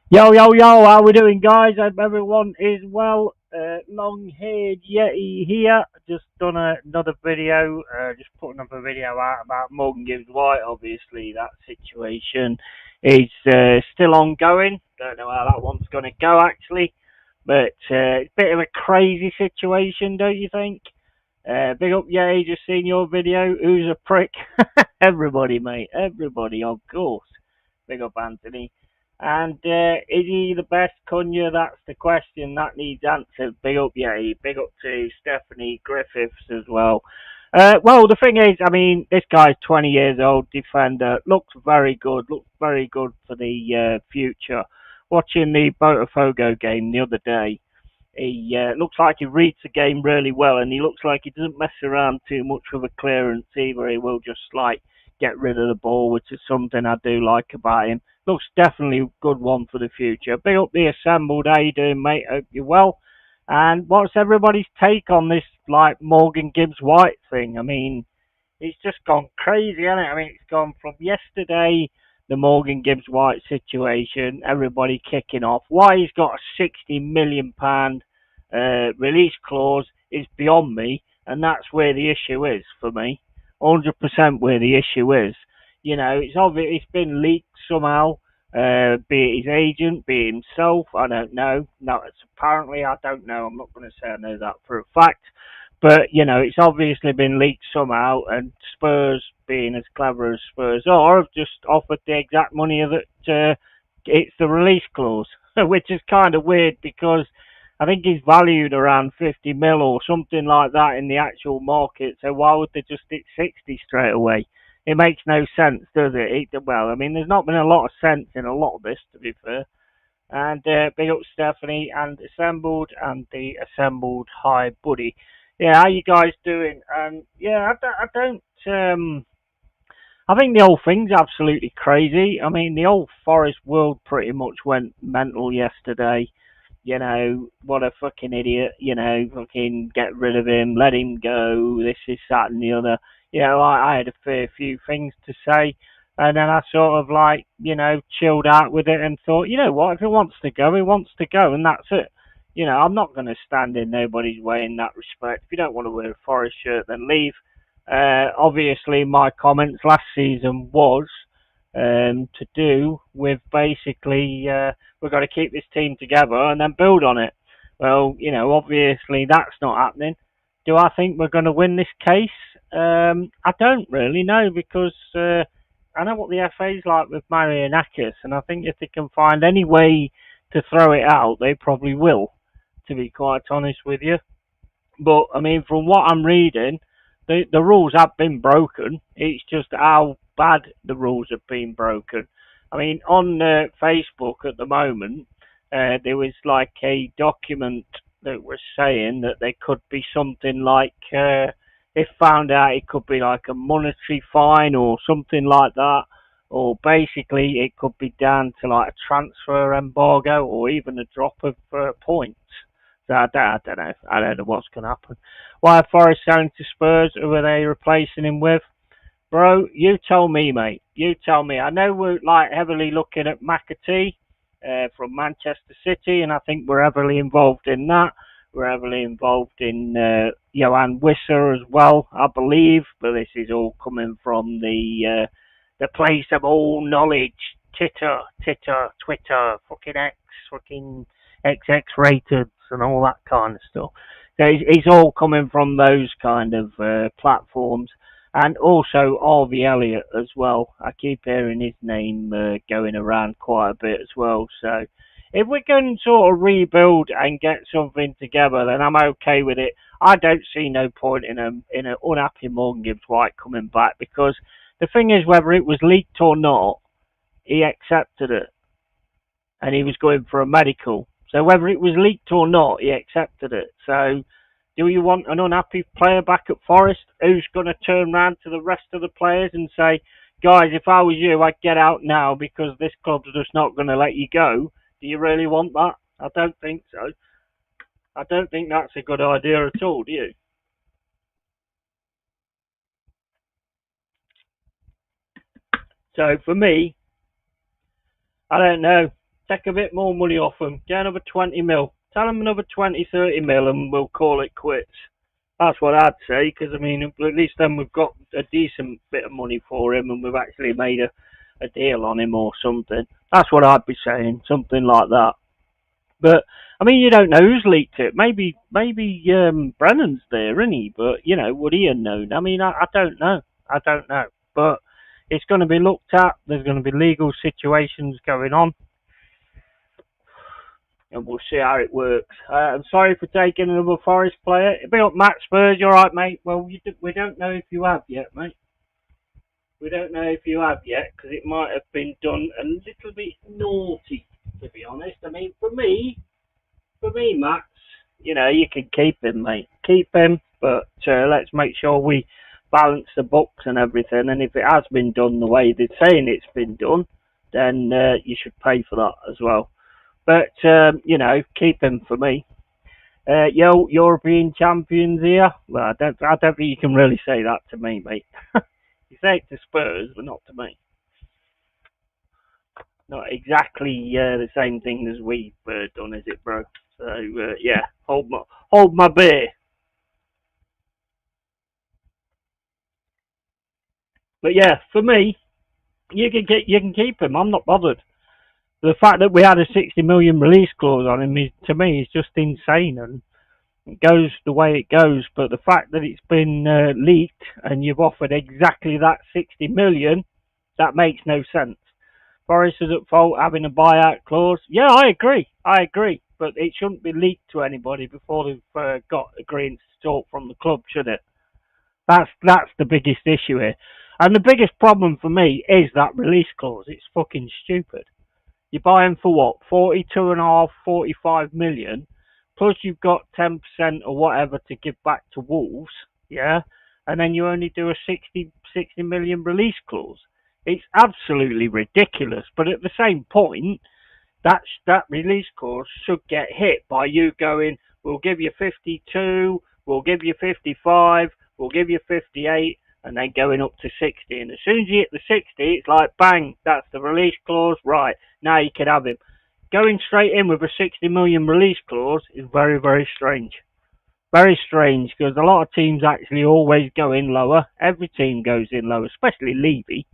Yo, yo, yo, how we doing, guys? Hope everyone is well. Long-haired Yeti here. Just done another video, just put another video out about Morgan Gibbs White. Obviously, that situation is still ongoing. Don't know how that one's going to go, actually. But it's a bit of a crazy situation, don't you think? Big up Yeti, just seen your video. Who's a prick? Everybody, mate. Everybody, of course. Big up Anthony. And is he the best Cunha? That's the question that needs answered. Big up, yeah. Big up to Stephanie Griffiths as well. Well, the thing is, I mean, this guy's 20 years old, defender. Looks very good. Looks very good for the future. Watching the Botafogo game the other day, he looks like he reads the game really well, and he looks like he doesn't mess around too much with a clearance either. He will just like get rid of the ball, which is something I do like about him. Looks definitely a good one for the future. Big up the assembled. How you doing, mate? Hope you're well. And what's everybody's take on this like Morgan Gibbs White thing? I mean, it's just gone crazy, hasn't it? I mean, it's gone from yesterday, the Morgan Gibbs White situation, everybody kicking off. Why he's got a £60 million release clause is beyond me, and that's where the issue is for me. 100% where the issue is. You know, it's obvious it's been leaked somehow, be it his agent, be it himself. I don't know. No, it's apparently I don't know. I'm not going to say I know that for a fact. But, you know, it's obviously been leaked somehow, and Spurs, being as clever as Spurs are, have just offered the exact money that it's the release clause, which is kind of weird because I think he's valued around 50 mil or something like that in the actual market. So why would they just hit 60 straight away? It makes no sense, does it? Well, I mean, there's not been a lot of sense in a lot of this, to be fair. And big up Stephanie and assembled and the assembled hi buddy. Yeah, how you guys doing? Yeah, I think the whole thing's absolutely crazy. I mean, the whole Forest world pretty much went mental yesterday. You know, what a fucking idiot. You know, fucking get rid of him, let him go. This is that and the other. You know, I had a fair few things to say, and then I sort of like, you know, chilled out with it and thought, you know what, if he wants to go, he wants to go, and that's it. You know, I'm not going to stand in nobody's way in that respect. If you don't want to wear a Forest shirt, then leave. Obviously, my comments last season was to do with basically we've got to keep this team together and then build on it. Well, you know, obviously that's not happening. Do I think we're going to win this case? I don't really know because I know what the FA's like with Marianakis, and I think if they can find any way to throw it out, they probably will, to be quite honest with you. But I mean, from what I'm reading, the rules have been broken. It's just how bad the rules have been broken. I mean, on Facebook at the moment, there was like a document that was saying that there could be something like, if found out, it could be like a monetary fine or something like that, or basically it could be down to like a transfer embargo or even a drop of points. So I don't know. I don't know what's going to happen. Why are Forest selling to Spurs? Who are they replacing him with? Bro, you tell me, mate. You tell me. I know we're like heavily looking at McAtee from Manchester City, and I think we're heavily involved in that. We're heavily involved in Johan Wisser as well, I believe. But this is all coming from the place of all knowledge. Twitter, fucking X, fucking XX rated, and all that kind of stuff. So it's all coming from those kind of platforms, and also Harvey Elliott as well. I keep hearing his name going around quite a bit as well. So if we can sort of rebuild and get something together, then I'm okay with it. I don't see no point in an unhappy Morgan Gibbs White coming back because the thing is, whether it was leaked or not, he accepted it, and he was going for a medical. So whether it was leaked or not, he accepted it. So do you want an unhappy player back at Forest who's going to turn round to the rest of the players and say, guys, if I was you, I'd get out now because this club's just not going to let you go? Do you really want that? I don't think so. I don't think that's a good idea at all, do you? So for me, I don't know. Take a bit more money off them. Get another 20 mil. Tell them another 20, 30 mil and we'll call it quits. That's what I'd say, because, I mean, at least then we've got a decent bit of money for him and we've actually made a deal on him or something. That's what I'd be saying, something like that. But, I mean, you don't know who's leaked it. Maybe Brennan's there, isn't he? But, you know, would he have known? I mean, I don't know. I don't know. But it's going to be looked at. There's going to be legal situations going on, and we'll see how it works. I'm sorry for taking another Forest player. It'll be up Matt Spurs, you alright, mate? Well, we don't know if you have yet, mate. We don't know if you have yet, because it might have been done a little bit naughty, to be honest. I mean, for me, Max, you know, you can keep him, mate. Keep him, but let's make sure we balance the books and everything. And if it has been done the way they're saying it's been done, then you should pay for that as well. But, you know, keep him for me. European champions here. Well, I don't think you can really say that to me, mate. You say it to Spurs, but not to me. Not exactly the same thing as we've done, is it, bro? So, yeah, hold my beer. But yeah, for me, you can keep him. I'm not bothered. The fact that we had a 60 million release clause on him is, to me, is just insane, and it goes the way it goes. But the fact that it's been leaked and you've offered exactly that 60 million, that makes no sense. Forest is at fault having a buyout clause. Yeah, I agree. But it shouldn't be leaked to anybody before they've got agreement to talk from the club, should it? That's the biggest issue here. And the biggest problem for me is that release clause. It's fucking stupid. You buy him for what? 42.5, 45 million. Plus you've got 10% or whatever to give back to Wolves. Yeah. And then you only do a 60 million release clause. It's absolutely ridiculous. But at the same point, that release clause should get hit by you going, we'll give you 52, we'll give you 55, we'll give you 58, and then going up to 60. And as soon as you hit the 60, it's like, bang, that's the release clause. Right, now you can have him. Going straight in with a 60 million release clause is very, very strange. Very strange, because a lot of teams actually always go in lower. Every team goes in lower, especially Levy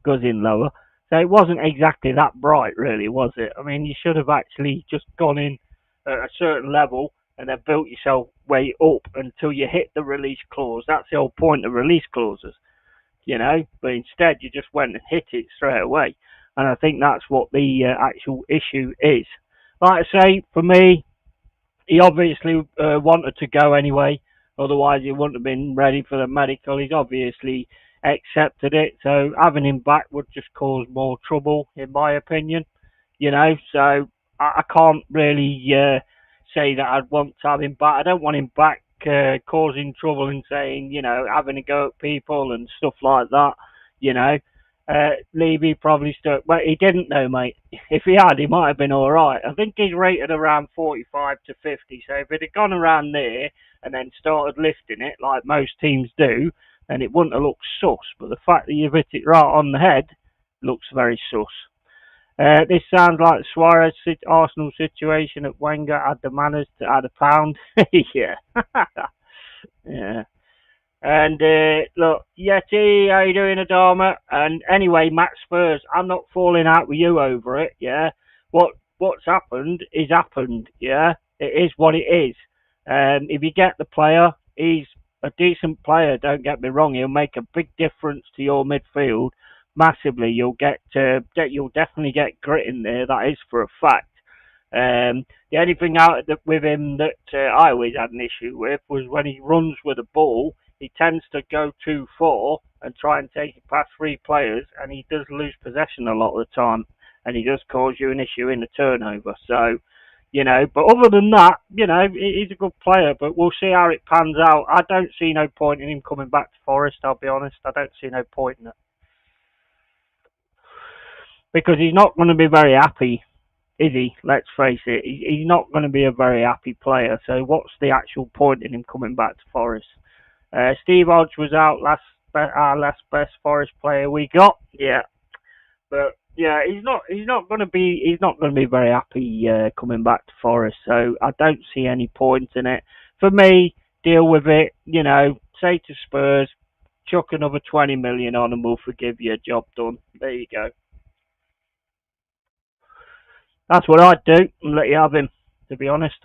goes in lower. So it wasn't exactly that bright, really, was it? I mean, you should have actually just gone in at a certain level and then built yourself way up until you hit the release clause. That's the whole point of release clauses, you know. But instead, you just went and hit it straight away. And I think that's what the actual issue is. Like I say, for me, he obviously wanted to go anyway. Otherwise, he wouldn't have been ready for the medical. He's obviously accepted it. So having him back would just cause more trouble, in my opinion. You know, so I can't really say that I'd want to have him back. I don't want him back causing trouble and saying, you know, having a go at people and stuff like that. You know, Levy probably still. Well, he didn't know, mate. If he had, he might have been all right. I think he's rated around 45 to 50. So if it had gone around there and then started lifting it like most teams do, then it wouldn't have looked sus. But the fact that you've hit it right on the head looks very sus. This sounds like Suarez Arsenal situation at Wenger had the manners to add a pound. Yeah. Yeah. And look, Yeti, how you doing, Adama? And anyway, Matt Spurs, I'm not falling out with you over it. Yeah, what's happened is happened. Yeah, it is what it is. If you get the player, he's a decent player. Don't get me wrong; he'll make a big difference to your midfield massively. You'll definitely get grit in there. That is for a fact. The only thing with him that I always had an issue with was when he runs with the ball. He tends to go too far and try and take it past three players, and he does lose possession a lot of the time, and he does cause you an issue in the turnover. So, you know, but other than that, you know, he's a good player, but we'll see how it pans out. I don't see no point in him coming back to Forest, I'll be honest. I don't see no point in it. Because he's not going to be very happy, is he? Let's face it. He's not going to be a very happy player, so what's the actual point in him coming back to Forest? Steve Hodge was out our last best Forest player we got. Yeah. But Yeah, he's not going to be very happy coming back to Forest. So I don't see any point in it. For me, deal with it. You know, say to Spurs, chuck another 20 million on, and we'll forgive you. Job done. There you go. That's what I'd do and let you have him. To be honest,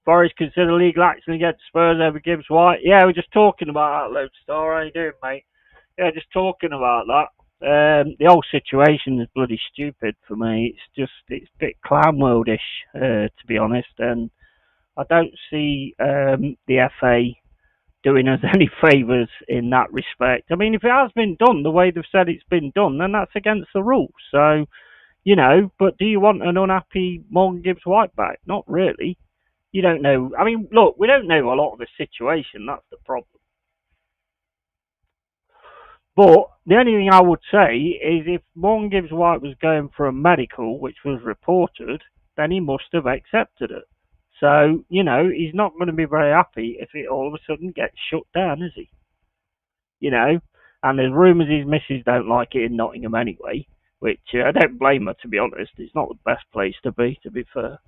Forest consider legal action against Spurs over Gibbs White. Yeah, we're just talking about that, Lodestar. How you doing, mate? Yeah, just talking about that. The whole situation is bloody stupid for me. It's a bit clown worldish, to be honest, and I don't see the FA doing us any favours in that respect. I mean, if it has been done the way they've said it's been done, then that's against the rules. So, you know, but do you want an unhappy Morgan Gibbs White back? Not really. You don't know. I mean, look, we don't know a lot of the situation. That's the problem. But the only thing I would say is if Morgan Gibbs White was going for a medical, which was reported, then he must have accepted it. So, you know, he's not going to be very happy if it all of a sudden gets shut down, is he? You know? And there's rumours his missus don't like it in Nottingham anyway, which I don't blame her, to be honest. It's not the best place to be fair.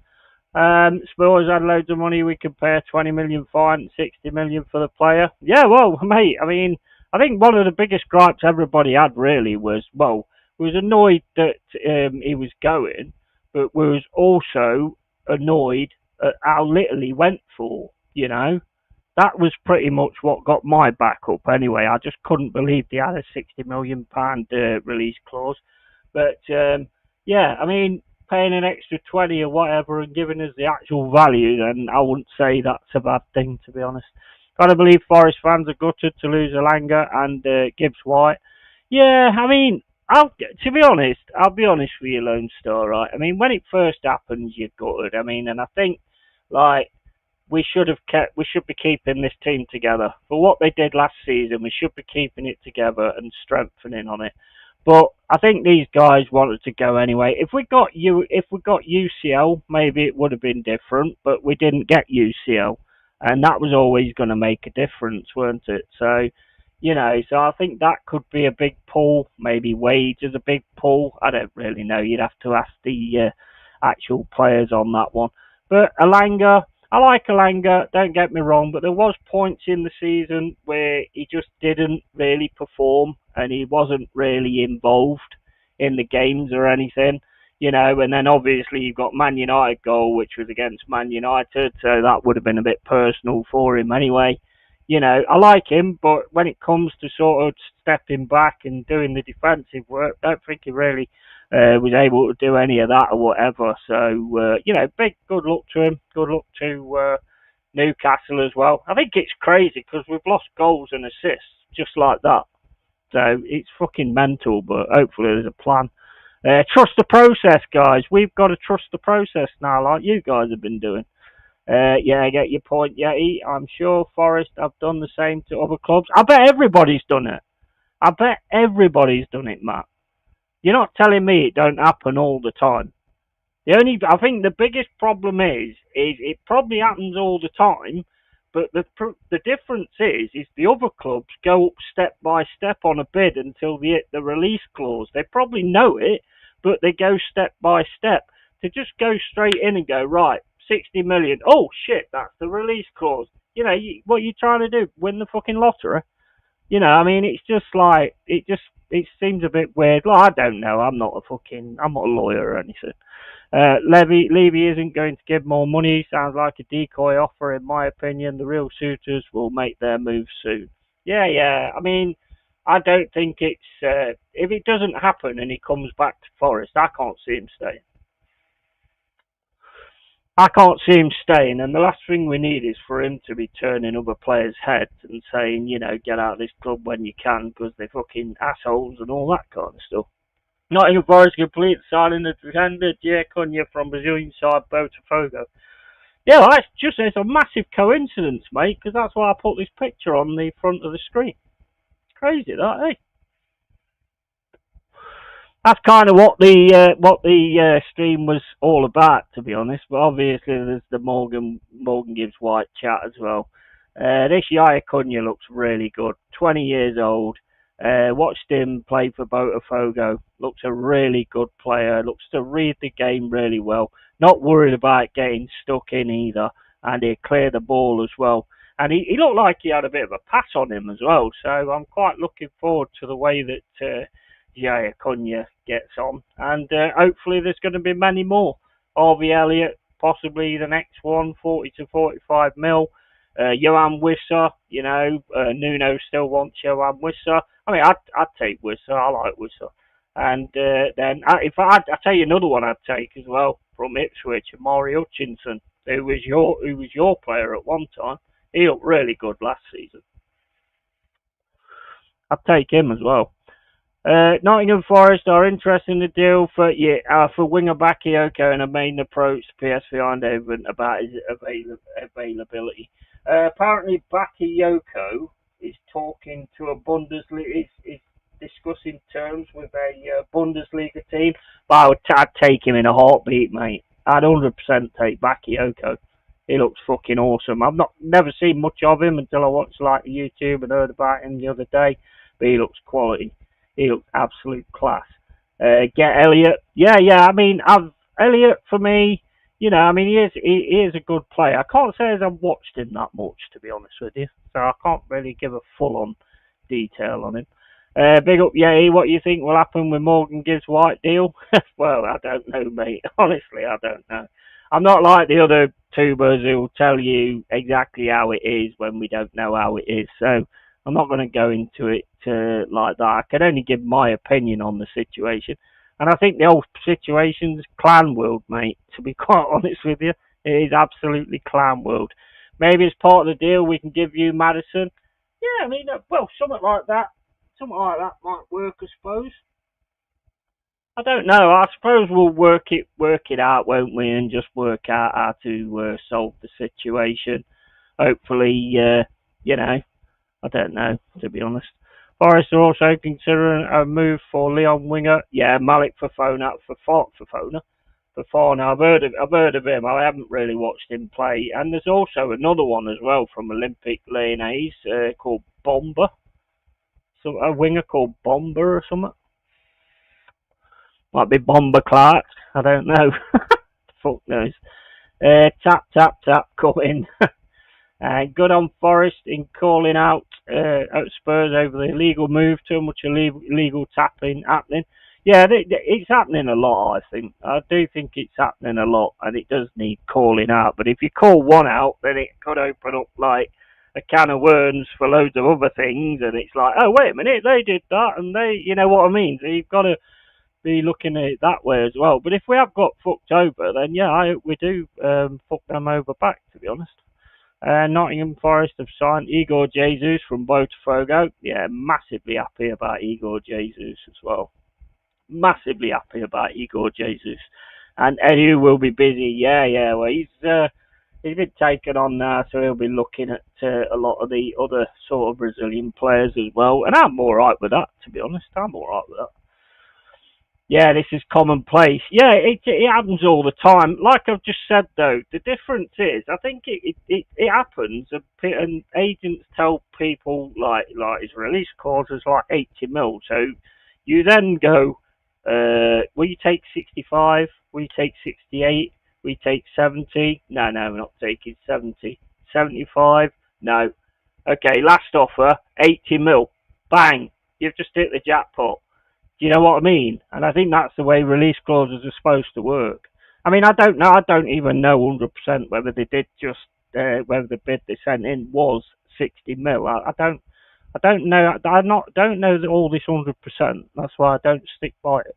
Spurs had loads of money. We could pay a 20 million fine and 60 million for the player. Yeah, well, mate, I mean, I think one of the biggest gripes everybody had really was, well, we was annoyed that he was going, but we was also annoyed at how little he went for, you know? That was pretty much what got my back up anyway. I just couldn't believe they had a £60 million release clause. But yeah, I mean, paying an extra 20 or whatever and giving us the actual value, then I wouldn't say that's a bad thing, to be honest. Gotta believe Forest fans are gutted to lose Alanga and Gibbs White. Yeah, I mean, to be honest, I'll be honest with you, Lone Star, right? I mean, when it first happens, you're gutted. I mean, and I think, like, we should be keeping this team together. For what they did last season, we should be keeping it together and strengthening on it. But I think these guys wanted to go anyway. If we got UCL, maybe it would have been different, but we didn't get UCL, and that was always going to make a difference, weren't it? So, you know, so I think that could be a big pull. Maybe wage is a big pull. I don't really know. You'd have to ask the actual players on that one. But Alanga, I like Alanga, don't get me wrong, but there was points in the season where he just didn't really perform and he wasn't really involved in the games or anything, you know, and then obviously you've got Man United goal, which was against Man United, so that would have been a bit personal for him anyway. You know, I like him, but when it comes to sort of stepping back and doing the defensive work, I don't think he really was able to do any of that or whatever. So, you know, big good luck to him. Good luck to Newcastle as well. I think it's crazy because we've lost goals and assists just like that. So it's fucking mental, but hopefully there's a plan. Trust the process, guys. We've got to trust the process now, like you guys have been doing. Yeah, I get your point, Yeti. I'm sure Forest have done the same to other clubs. I bet everybody's done it. I bet everybody's done it, Matt. You're not telling me it don't happen all the time. I think the biggest problem is it probably happens all the time, but the difference is the other clubs go up step by step on a bid until they hit the release clause. They probably know it, but they go step by step. To just go straight in and go, right, 60 million. Oh shit, that's the release clause. You know, what are you trying to do? Win the fucking lottery? You know, I mean, it's just like it seems a bit weird. Like, I don't know. I'm not a lawyer or anything. Levy isn't going to give more money. Sounds like a decoy offer, in my opinion. The real suitors will make their move soon. Yeah, yeah. I mean, I don't think it's if it doesn't happen and he comes back to Forest, I can't see him staying. I can't see him staying, and the last thing we need is for him to be turning other players' heads and saying, you know, get out of this club when you can because they're fucking assholes and all that kind of stuff. Nottingham Forest complete signing the defender Jair Cunha from Brazilian side Botafogo. Yeah, well, it's a massive coincidence, mate, because that's why I put this picture on the front of the screen. It's crazy, that, eh? That's kind of what the stream was all about, to be honest. But obviously, there's the Morgan Gibbs White chat as well. This Jair Cunha looks really good. 20 years old. Watched him play for Botafogo. Looks a really good player. Looks to read the game really well. Not worried about getting stuck in either. And he'll clear the ball as well. And he looked like he had a bit of a pass on him as well. So I'm quite looking forward to the way that Jair Cunha gets on. And hopefully there's going to be many more. Harvey Elliott, possibly the next one, 40 to 45 mil. Johan Wissa, Nuno still wants Johan Wissa. I mean, I'd take Wissa. I like Wissa. And then, if I'd tell you another one I'd take as well from Ipswich, Maury Hutchinson, who was your player at one time. He looked really good last season. I'd take him as well. Nottingham Forest are interested in the deal for winger Bakayoko and have made an approach to PSV Eindhoven about his availability. Apparently, Bakayoko is talking to a Bundesliga, is discussing terms with a Bundesliga team, but I'd take him in a heartbeat, mate. I'd 100% take Bakayoko. He looks fucking awesome. I've never seen much of him until I watched YouTube and heard about him the other day, but he looks quality. He looks absolute class. Get Elliott. Yeah. I mean, Elliott for me. He is a good player. I can't say as I've watched him that much, to be honest with you. So I can't really give a full-on detail on him. Big up, Yeti. What do you think will happen with Morgan Gibbs White deal? Well, I don't know, mate. Honestly, I don't know. I'm not like the other tubers who will tell you exactly how it is when we don't know how it is. So I'm not going to go into it like that. I can only give my opinion on the situation. And I think the whole situation's clan world, mate, to be quite honest with you. It is absolutely clan world. Maybe as part of the deal we can give you Madison. Yeah, I mean, well, something like that. Something like that might work, I suppose. I don't know. I suppose we'll work it out, won't we, and just work out how to solve the situation. Hopefully, I don't know, to be honest. Forest are also considering a move for Leon winger. Yeah, Malik Fofana. Fofana. I've heard of him. I haven't really watched him play. And there's also another one as well from Olympic Lyonnais called Bomber. So a winger called Bomber or something. Might be Bomber Clark. I don't know. Fuck knows. Tap, cut in. Good on Forest in calling out Spurs over the illegal move, too much illegal tapping happening. Yeah, it's happening a lot, I think. I do think it's happening a lot, and it does need calling out. But if you call one out, then it could open up, like, a can of worms for loads of other things, and it's like, oh, wait a minute, they did that, and you know what I mean? So you've got to be looking at it that way as well. But if we have got fucked over, then yeah, I hope we do fuck them over back, to be honest. Nottingham Forest have signed Igor Jesus from Botafogo. Yeah, massively happy about Igor Jesus as well. Massively happy about Igor Jesus. And Edu will be busy. Yeah. Well, he's been taken on now, so he'll be looking at a lot of the other sort of Brazilian players as well. And I'm all right with that, to be honest. I'm all right with that. Yeah, this is commonplace. Yeah, it happens all the time. Like I've just said, though, the difference is, I think it happens, and agents tell people, like his release clause is like 80 mil. So you then go, will you take 65? Will you take 68? Will you take 70? No, we're not taking 70. 75? No. Okay, last offer, 80 mil. Bang. You've just hit the jackpot. Do you know what I mean? And I think that's the way release clauses are supposed to work. I mean, I don't know. I don't even know 100% whether they did just whether the bid they sent in was 60 mil. I don't know. Don't know all this 100%. That's why I don't stick by it.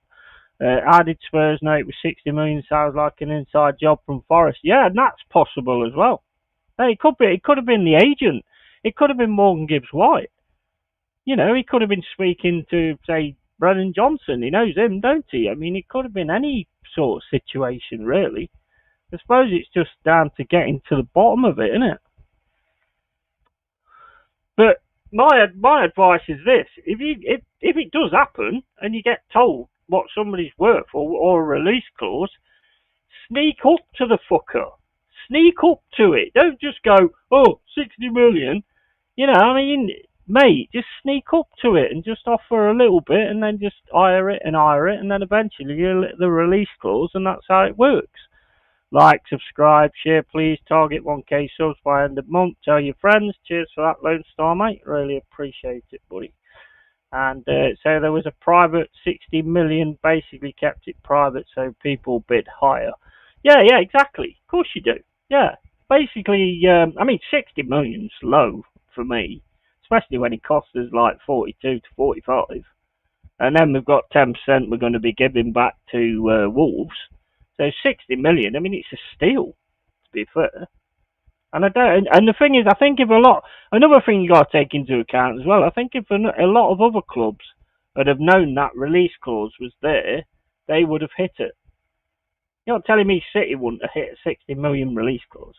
How did Spurs know it was 60 million? Sounds like an inside job from Forest. Yeah, and that's possible as well. Hey, it could be. It could have been the agent. It could have been Morgan Gibbs White. He could have been speaking to, say, Brennan Johnson. He knows him, don't he? I mean, it could have been any sort of situation, really. I suppose it's just down to getting to the bottom of it, isn't it? But my advice is this: if it does happen and you get told what somebody's worth or a release clause, sneak up to the fucker. Sneak up to it. Don't just go, 60 million. I mean, mate, just sneak up to it and just offer a little bit, and then just hire it, and then eventually you get the release clause, and that's how it works. Like, subscribe, share, please. Target 1k subs by end of month. Tell your friends. Cheers for that, Lone Star, mate. Really appreciate it, buddy. And so there was a private 60 million, basically kept it private so people bid higher. Yeah, exactly. Of course you do. Yeah. Basically, I mean, 60 million's low for me, especially when it costs us like 42 to 45. And then we've got 10% we're going to be giving back to Wolves. So 60 million, I mean, it's a steal, to be fair. And I don't. And the thing is, I think if another thing you got to take into account as well. I think if a lot of other clubs would have known that release clause was there, they would have hit it. You're not telling me City wouldn't have hit a 60 million release clause.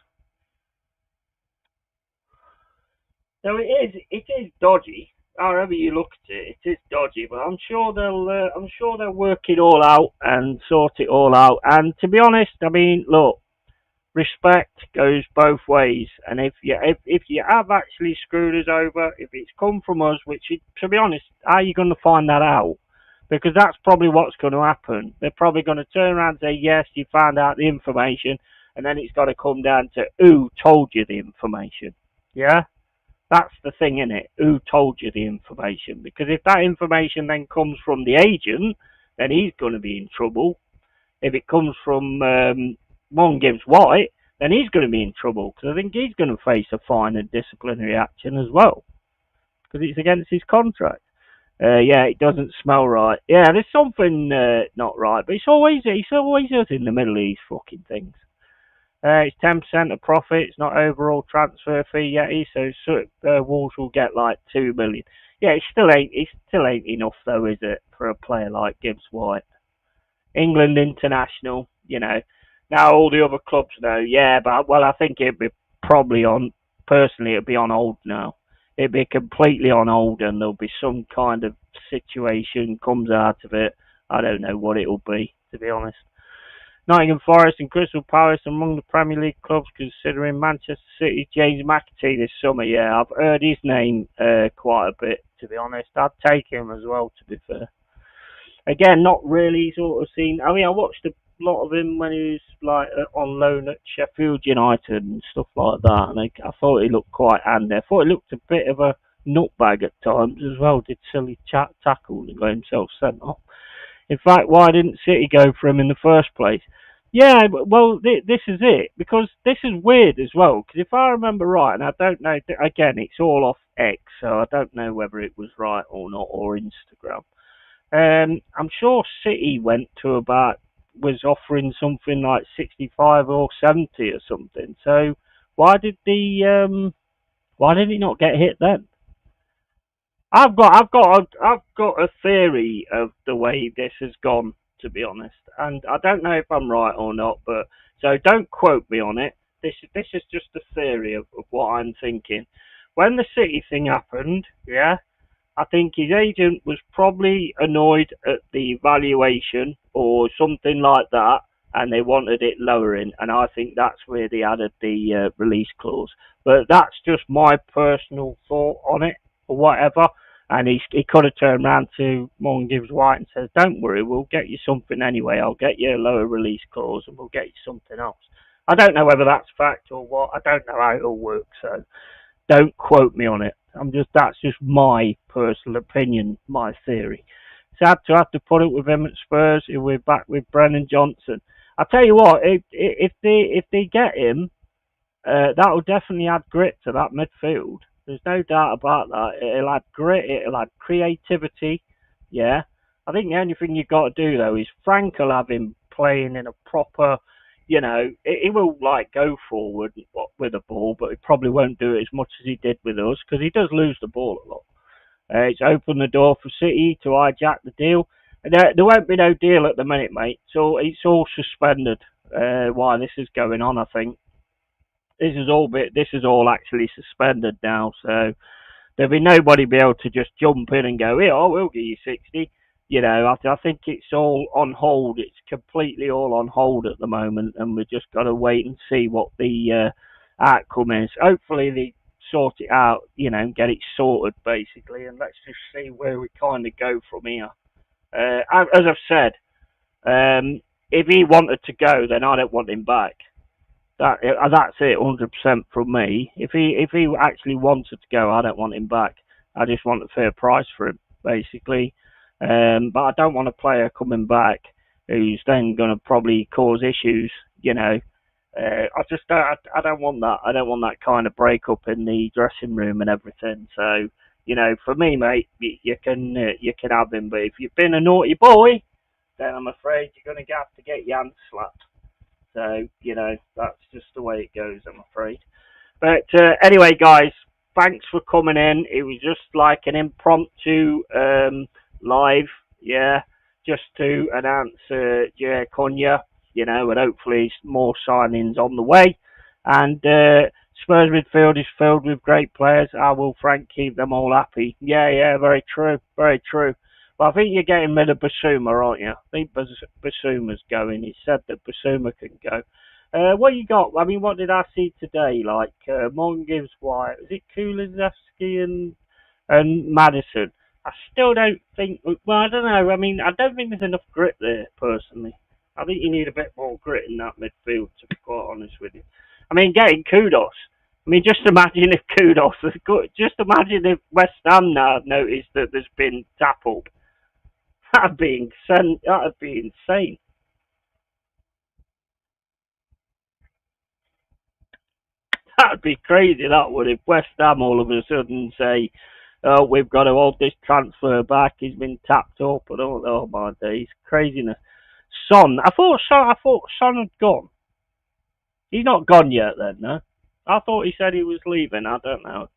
So it is dodgy. However you look at it, it is dodgy. But I'm sure they'll work it all out and sort it all out. And to be honest, I mean, look, respect goes both ways, and if you have actually screwed us over, if it's come from us, to be honest, how are you going to find that out? Because that's probably what's going to happen. They're probably going to turn around and say, yes, you found out the information, and then it's got to come down to who told you the information. Yeah, that's the thing, innit? Who told you the information? Because if that information then comes from the agent, then he's going to be in trouble. If it comes from One Gives White, then he's going to be in trouble, because I think he's going to face a fine and disciplinary action as well, because it's against his contract. Yeah, it doesn't smell right. Yeah, there's something not right, but it's always us in the middle of these fucking things. It's 10% of profit. It's not overall transfer fee yet, so Wolves will get like 2 million. Yeah, it still ain't enough though, is it, for a player like Gibbs White? England international, Now all the other clubs know, yeah, but I think it'd be personally it'd be on hold now. It'd be completely on hold, and there'll be some kind of situation comes out of it. I don't know what it'll be, to be honest. Nottingham Forest and Crystal Palace among the Premier League clubs considering Manchester City. James McAtee this summer, yeah, I've heard his name quite a bit, to be honest. I'd take him as well, to be fair. Again, not really sort of seen. I mean, I watched a lot of him when he was like on loan at Sheffield United and stuff like that, and I thought he looked quite handy. I thought he looked a bit of a nutbag at times as well. Did silly tackles and got himself sent off. In fact, why didn't City go for him in the first place? Yeah, well, this is it, because this is weird as well, because if I remember right, and I don't know, again, it's all off X, so I don't know whether it was right or not, or Instagram. I'm sure City was offering something like 65 or 70 or something. So why did he not get hit then? I've got a theory of the way this has gone, to be honest, and I don't know if I'm right or not. But so don't quote me on it. This is just a theory of what I'm thinking. When the City thing happened, yeah, I think his agent was probably annoyed at the valuation or something like that, and they wanted it lowering, and I think that's where they added the release clause. But that's just my personal thought on it, or whatever. And he could have turned around to One Gives White and says, don't worry, we'll get you something anyway. I'll get you a lower release clause and we'll get you something else. I don't know whether that's fact or what. I don't know how it all works, so don't quote me on it. That's just my personal opinion, my theory. Sad to have to put it with him at Spurs. We're back with Brennan Johnson. I tell you what, if they get him, that will definitely add grit to that midfield. There's no doubt about that. It'll add grit. It'll add creativity. Yeah. I think the only thing you've got to do though is Frank will have him playing in a proper. He will like go forward with the ball, but he probably won't do it as much as he did with us, because he does lose the ball a lot. It's opened the door for City to hijack the deal. There won't be no deal at the minute, mate. So it's all suspended while this is going on. I think this is all actually suspended now. So there'll be nobody be able to just jump in and go, "Here, we'll give you 60." I think it's all on hold. It's completely all on hold at the moment, and we've just got to wait and see what the outcome is. Hopefully they sort it out, get it sorted basically, and let's just see where we kind of go from here. As I've said, if he wanted to go, then I don't want him back. That's it, 100% from me. If he actually wanted to go, I don't want him back. I just want a fair price for him, basically. But I don't want a player coming back who's then going to probably cause issues. I just don't. I don't want that. I don't want that kind of breakup in the dressing room and everything. So, for me, mate, you can have him. But if you've been a naughty boy, then I'm afraid you're going to have to get your hands slapped. So, that's just the way it goes, I'm afraid. But anyway, guys, thanks for coming in. It was just like an impromptu live, yeah, just to announce Jair Cunha, and hopefully more signings on the way. And Spurs midfield is filled with great players. How will Frank keep them all happy? Yeah, very true, very true. Well, I think you're getting rid of Basuma, aren't you? I think Basuma's going. He said that Basuma can go. What you got? I mean, what did I see today? Like, Morgan gives White. Was it Kulusevski and Madison? I still don't think. Well, I don't know. I mean, I don't think there's enough grit there, personally. I think you need a bit more grit in that midfield, to be quite honest with you. I mean, getting Kudos. I mean, just imagine if Kudos was good. Just imagine if West Ham now noticed that there's been tap up. That'd be insane. That'd be insane. That'd be crazy. That would if West Ham all of a sudden say, "Oh, we've got to hold this transfer back. He's been tapped up." And oh my days, craziness. Son, I thought Son had gone. He's not gone yet, then, no. I thought he said he was leaving. I don't know.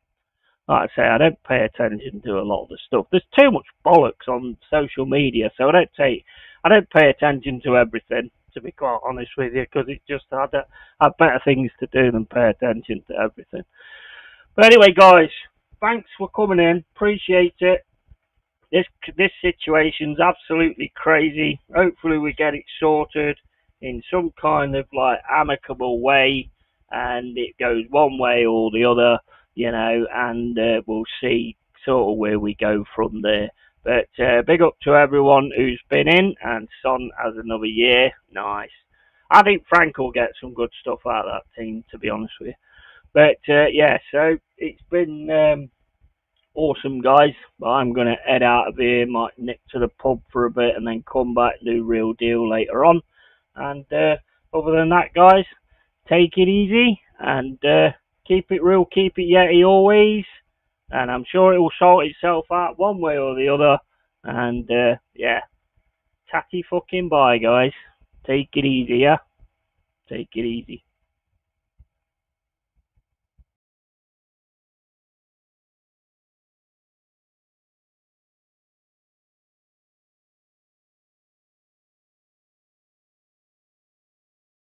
Like I say, I don't pay attention to a lot of the stuff. There's too much bollocks on social media, so I don't pay attention to everything. To be quite honest with you, because it's just I have better things to do than pay attention to everything. But anyway, guys, thanks for coming in. Appreciate it. This situation's absolutely crazy. Hopefully, we get it sorted in some kind of like amicable way, and it goes one way or the other, and we'll see sort of where we go from there. But big up to everyone who's been in, and Son has another year. Nice. I think Frank will get some good stuff out of that team, to be honest with you. But yeah, so it's been awesome, guys. I'm going to head out of here, might nip to the pub for a bit, and then come back and do Real Deal later on. And other than that, guys, take it easy and keep it real, keep it Yeti always. And I'm sure it will sort itself out one way or the other. And yeah, tacky fucking bye, guys. Take it easy, yeah? Take it easy.